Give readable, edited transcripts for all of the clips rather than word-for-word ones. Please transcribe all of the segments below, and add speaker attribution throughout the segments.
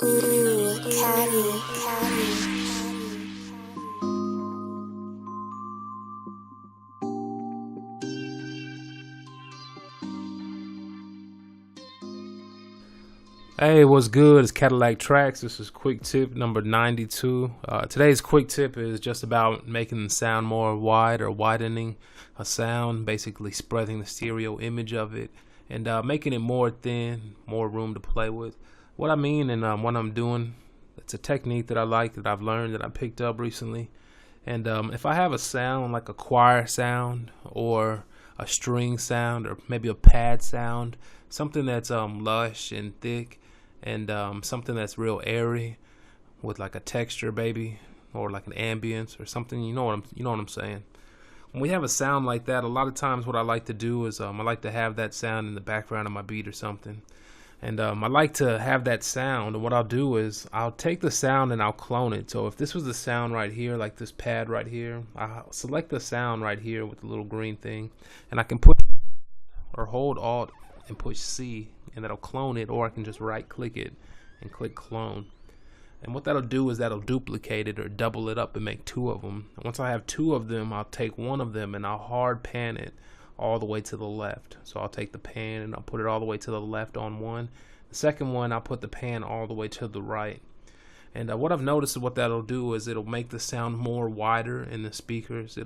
Speaker 1: Ooh, Caddy.
Speaker 2: Hey, what's good? It's Cadillaktrackz. This is quick tip number 92. Today's quick tip is just about making the sound more wide or widening a sound, basically spreading the stereo image of it and making it more thin, more room to play with. What I mean and what I'm doing, it's a technique that I like, that I've learned, that I picked up recently. And if I have a sound like a choir sound or a string sound or maybe a pad sound, something that's lush and thick, and something that's real airy with like a texture, baby, or like an ambience or something. You know what I'm saying. When we have a sound like that, a lot of times what I like to do is I like to have that sound in the background of my beat or something. And I like to have that sound, and what I'll do is I'll take the sound and I'll clone it. So if this was the sound right here, like this pad right here, I'll select the sound right here with the little green thing, and I can push or hold Alt and push C, and that'll clone it, or I can just right click it and click clone. And what that'll do is that'll duplicate it or double it up and make two of them. And once I have two of them, I'll take one of them and I'll hard pan it all the way to the left. So I'll take the pan and I'll put it all the way to the left on one. The second one, I'll put the pan all the way to the right. And what I've noticed is what that'll do is it'll make the sound more wider in the speakers.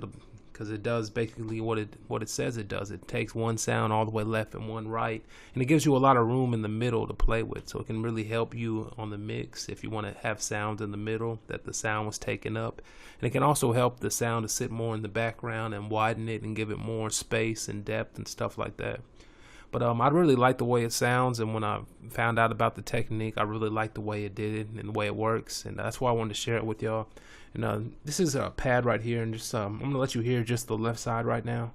Speaker 2: Because it does basically what it says it does. It takes one sound all the way left and one right, and it gives you a lot of room in the middle to play with. So it can really help you on the mix if you want to have sounds in the middle that the sound was taken up. And it can also help the sound to sit more in the background and widen it and give it more space and depth and stuff like that. But I really like the way it sounds, and when I found out about the technique, I really like the way it did it and the way it works, and that's why I wanted to share it with y'all. And this is a pad right here, and just I'm gonna let you hear just the left side right now.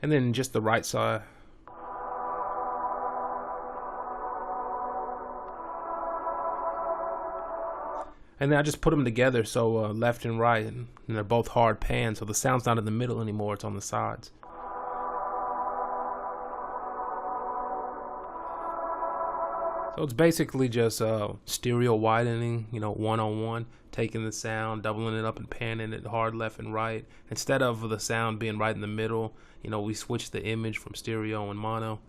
Speaker 2: And then just the right side. And then I just put them together, so left and right, and they're both hard pans, so the sound's not in the middle anymore, it's on the sides. So it's basically just stereo widening, one-on-one, taking the sound, doubling it up and panning it hard left and right. Instead of the sound being right in the middle, we switch the image from stereo and mono.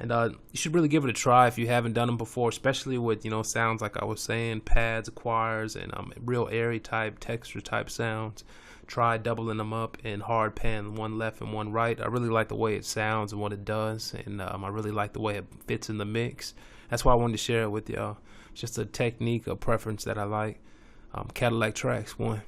Speaker 2: And you should really give it a try if you haven't done them before, especially with, sounds like I was saying, pads, choirs, and real airy type, texture type sounds. Try doubling them up and hard pan one left and one right. I really like the way it sounds and what it does, and I really like the way it fits in the mix. That's why I wanted to share it with y'all. It's just a technique, a preference that I like. Cadillaktrackz 1.